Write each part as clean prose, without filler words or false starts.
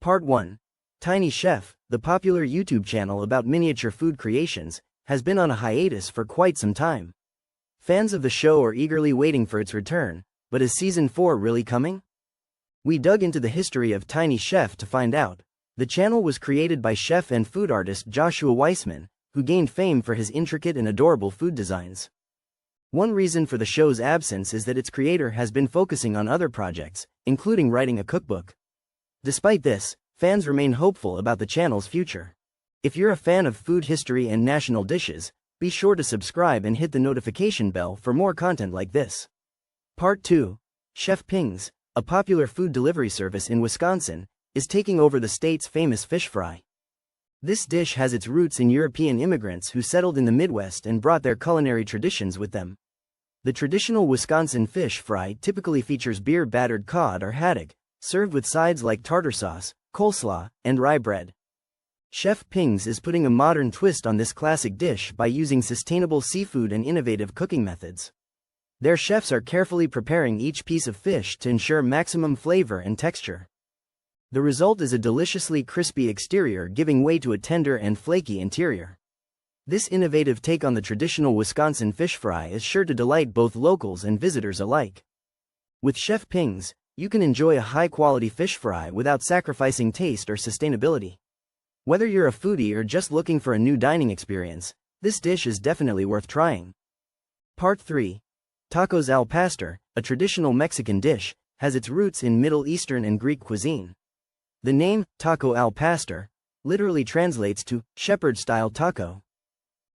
Part 1. Tiny Chef, the popular YouTube channel about miniature food creations, has been on a hiatus for quite some time. Fans of the show are eagerly waiting for its return, but is Season 4 really coming? We dug into the history of Tiny Chef to find out. The channel was created by chef and food artist Joshua Weissman, who gained fame for his intricate and adorable food designs. One reason for the show's absence is that its creator has been focusing on other projects, including writing a cookbook. Despite this, fans remain hopeful about the channel's future. If you're a fan of food history and national dishes, be sure to subscribe and hit the notification bell for more content like this. Part 2. Chef Ping's, a popular food delivery service in Wisconsin, is taking over the state's famous fish fry. This dish has its roots in European immigrants who settled in the Midwest and brought their culinary traditions with them. The traditional Wisconsin fish fry typically features beer-battered cod or haddock, served with sides like tartar sauce, coleslaw, and rye bread. Chef Ping's is putting a modern twist on this classic dish by using sustainable seafood and innovative cooking methods. Their chefs are carefully preparing each piece of fish to ensure maximum flavor and texture. The result is a deliciously crispy exterior giving way to a tender and flaky interior. This innovative take on the traditional Wisconsin fish fry is sure to delight both locals and visitors alike. With Chef Ping's, you can enjoy a high-quality fish fry without sacrificing taste or sustainability. Whether you're a foodie or just looking for a new dining experience, this dish is definitely worth trying. Part 3. Tacos al pastor, a traditional Mexican dish, has its roots in Middle Eastern and Greek cuisine. The name, taco al pastor, literally translates to shepherd-style taco.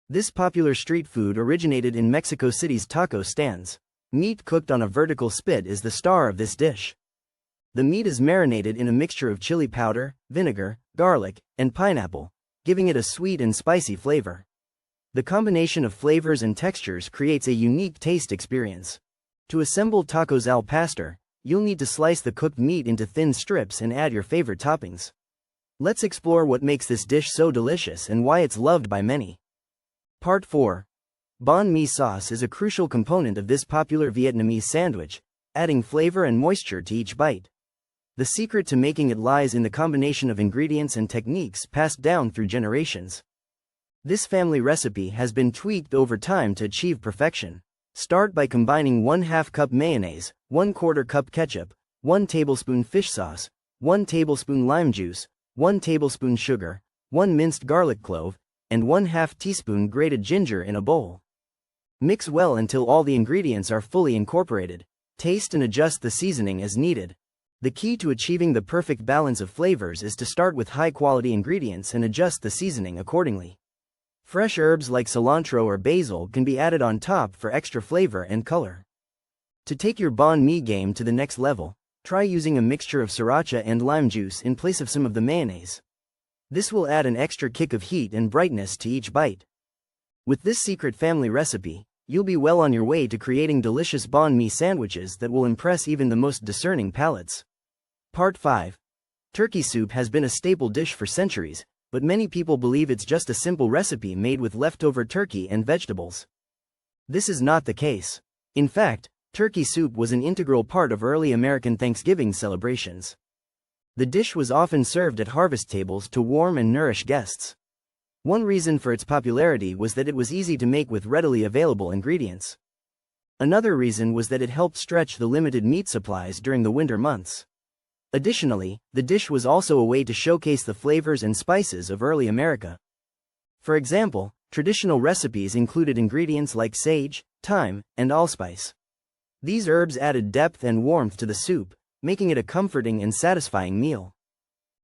This popular street food originated in Mexico City's taco stands. Meat cooked on a vertical spit is the star of this dish. The meat is marinated in a mixture of chili powder, vinegar, garlic, and pineapple, giving it a sweet and spicy flavor. The combination of flavors and textures creates a unique taste experience. To assemble tacos al pastor, you'll need to slice the cooked meat into thin strips and add your favorite toppings. Let's explore what makes this dish so delicious and why it's loved by many. Part 4. Banh mi sauce is a crucial component of this popular Vietnamese sandwich, adding flavor and moisture to each bite. The secret to making it lies in the combination of ingredients and techniques passed down through generations. This family recipe has been tweaked over time to achieve perfection. Start by combining 1/2 cup mayonnaise, 1/4 cup ketchup, 1 tablespoon fish sauce, 1 tablespoon lime juice, 1 tablespoon sugar, 1 minced garlic clove, and 1/2 teaspoon grated ginger in a bowl. Mix well until all the ingredients are fully incorporated. Taste and adjust the seasoning as needed. The key to achieving the perfect balance of flavors is to start with high-quality ingredients and adjust the seasoning accordingly. Fresh herbs like cilantro or basil can be added on top for extra flavor and color. To take your banh mi game to the next level, try using a mixture of sriracha and lime juice in place of some of the mayonnaise. This will add an extra kick of heat and brightness to each bite. With this secret family recipe, you'll be well on your way to creating delicious banh mi sandwiches that will impress even the most discerning palates. Part 5. Turkey soup has been a staple dish for centuries, but many people believe it's just a simple recipe made with leftover turkey and vegetables. This is not the case. In fact, turkey soup was an integral part of early American Thanksgiving celebrations. The dish was often served at harvest tables to warm and nourish guests. One reason for its popularity was that it was easy to make with readily available ingredients. Another reason was that it helped stretch the limited meat supplies during the winter months. Additionally, the dish was also a way to showcase the flavors and spices of early America. For example, traditional recipes included ingredients like sage, thyme, and allspice. These herbs added depth and warmth to the soup, making it a comforting and satisfying meal.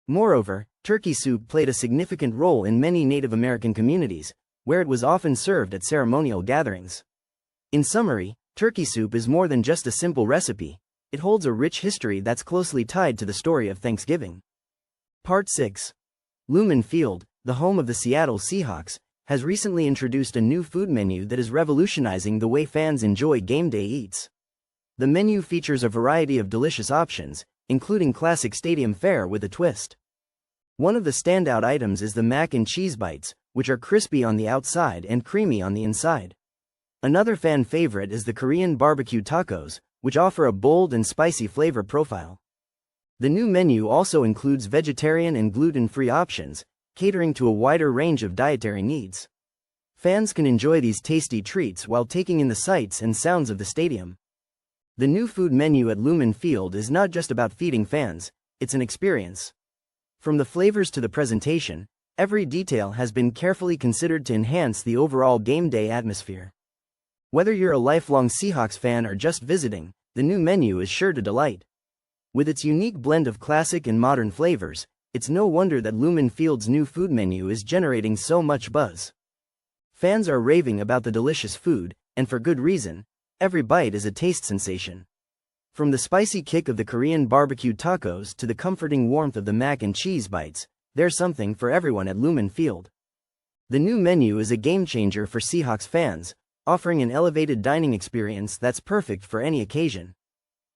Moreover, turkey soup played a significant role in many Native American communities, where it was often served at ceremonial gatherings. In summary, turkey soup is more than just a simple recipe. It holds a rich history that's closely tied to the story of Thanksgiving. Part 6. Lumen Field, the home of the Seattle Seahawks, has recently introduced a new food menu that is revolutionizing the way fans enjoy game day eats. The menu features a variety of delicious options, including classic stadium fare with a twist. One of the standout items is the mac and cheese bites, which are crispy on the outside and creamy on the inside. Another fan favorite is the Korean barbecue tacos, which offer a bold and spicy flavor profile. The new menu also includes vegetarian and gluten-free options, catering to a wider range of dietary needs. Fans can enjoy these tasty treats while taking in the sights and sounds of the stadium. The new food menu at Lumen Field is not just about feeding fans, it's an experience. From the flavors to the presentation, every detail has been carefully considered to enhance the overall game day atmosphere. Whether you're a lifelong Seahawks fan or just visiting, the new menu is sure to delight. With its unique blend of classic and modern flavors, it's no wonder that Lumen Field's new food menu is generating so much buzz. Fans are raving about the delicious food, and for good reason. Every bite is a taste sensation. From the spicy kick of the Korean barbecue tacos to the comforting warmth of the mac and cheese bites, there's something for everyone at Lumen Field. The new menu is a game-changer for Seahawks fans, offering an elevated dining experience that's perfect for any occasion.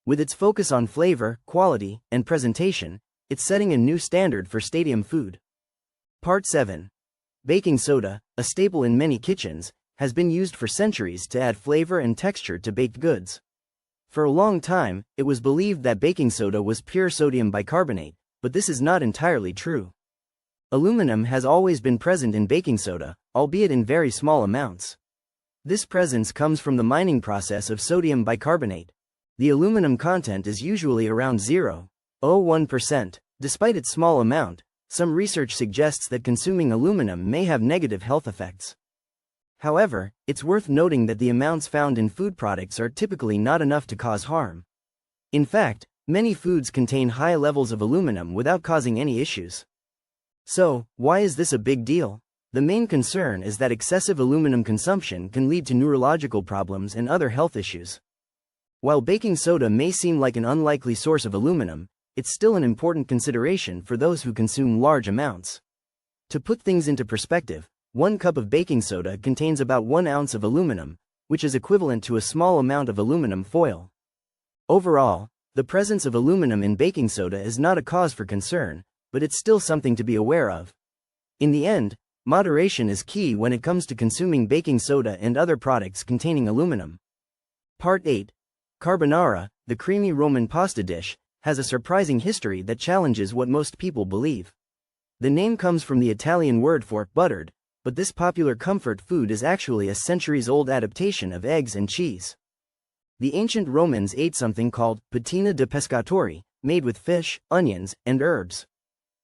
With its focus on flavor, quality, and presentation, it's setting a new standard for stadium food. Part 7. Baking soda, a staple in many kitchens, has been used for centuries to add flavor and texture to baked goods. For a long time, it was believed that baking soda was pure sodium bicarbonate, but this is not entirely true. Aluminum has always been present in baking soda, albeit in very small amounts. This presence comes from the mining process of sodium bicarbonate. The aluminum content is usually around 0.01%. Despite its small amount, some research suggests that consuming aluminum may have negative health effects. However, it's worth noting that the amounts found in food products are typically not enough to cause harm. In fact, many foods contain high levels of aluminum without causing any issues. So, why is this a big deal? The main concern is that excessive aluminum consumption can lead to neurological problems and other health issues. While baking soda may seem like an unlikely source of aluminum, it's still an important consideration for those who consume large amounts. To put things into perspective, 1 cup of baking soda contains about 1 ounce of aluminum, which is equivalent to a small amount of aluminum foil. Overall, the presence of aluminum in baking soda is not a cause for concern, but it's still something to be aware of. In the end, moderation is key when it comes to consuming baking soda and other products containing aluminum. Part 8. Carbonara, the creamy Roman pasta dish, has a surprising history that challenges what most people believe. The name comes from the Italian word for buttered, but this popular comfort food is actually a centuries-old adaptation of eggs and cheese. The ancient Romans ate something called patina de pescatori, made with fish, onions, and herbs.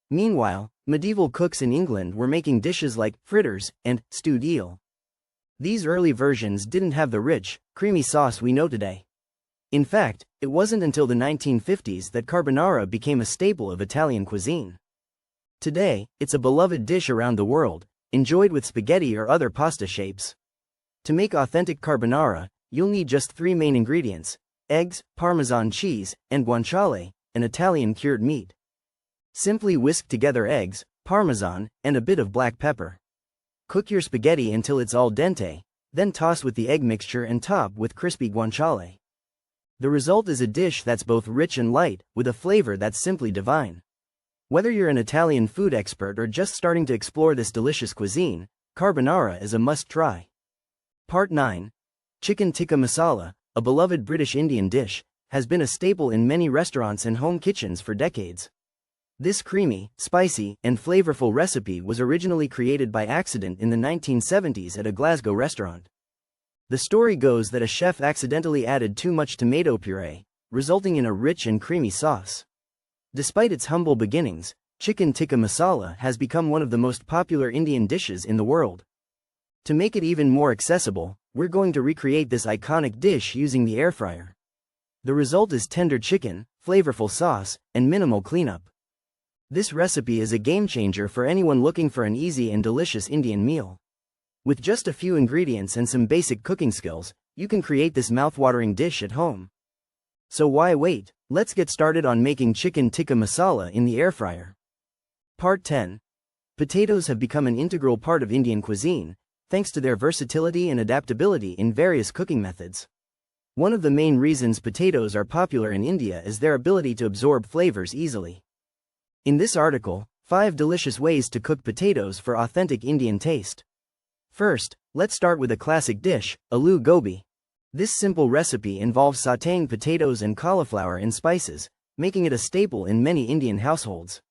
Meanwhile, medieval cooks in England were making dishes like fritters and stewed eel. These early versions didn't have the rich, creamy sauce we know today. In fact, it wasn't until the 1950s that carbonara became a staple of Italian cuisine. Today, it's a beloved dish around the world, enjoyed with spaghetti or other pasta shapes. To make authentic carbonara, you'll need just 3 main ingredients: eggs, Parmesan cheese, and guanciale, an Italian cured meat. Simply whisk together eggs, Parmesan, and a bit of black pepper. Cook your spaghetti until it's al dente, then toss with the egg mixture and top with crispy guanciale. The result is a dish that's both rich and light, with a flavor that's simply divine. Whether you're an Italian food expert or just starting to explore this delicious cuisine, carbonara is a must-try. Part 9. Chicken tikka masala, a beloved British Indian dish, has been a staple in many restaurants and home kitchens for decades. This creamy, spicy, and flavorful recipe was originally created by accident in the 1970s at a Glasgow restaurant. The story goes that a chef accidentally added too much tomato puree, resulting in a rich and creamy sauce. Despite its humble beginnings, chicken tikka masala has become one of the most popular Indian dishes in the world. To make it even more accessible, we're going to recreate this iconic dish using the air fryer. The result is tender chicken, flavorful sauce, and minimal cleanup. This recipe is a game-changer for anyone looking for an easy and delicious Indian meal. With just a few ingredients and some basic cooking skills, you can create this mouth-watering dish at home. So why wait? Let's get started on making chicken tikka masala in the air fryer. Part 10. Potatoes have become an integral part of Indian cuisine, thanks to their versatility and adaptability in various cooking methods. One of the main reasons potatoes are popular in India is their ability to absorb flavors easily. In this article, 5 delicious ways to cook potatoes for authentic Indian taste. First, let's start with a classic dish, aloo gobi. This simple recipe involves sautéing potatoes and cauliflower in spices, making it a staple in many Indian households.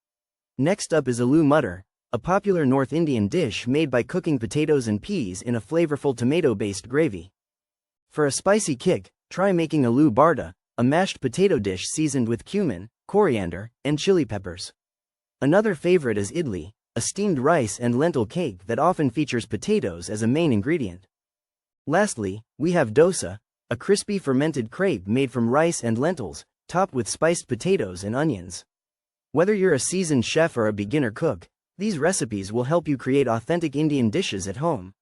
Next up is aloo mutter, a popular North Indian dish made by cooking potatoes and peas in a flavorful tomato-based gravy. For a spicy kick, try making aloo barda, a mashed potato dish seasoned with cumin, coriander, and chili peppers. Another favorite is idli, a steamed rice and lentil cake that often features potatoes as a main ingredient. Lastly, we have dosa, a crispy fermented crepe made from rice and lentils, topped with spiced potatoes and onions. Whether you're a seasoned chef or a beginner cook, these recipes will help you create authentic Indian dishes at home.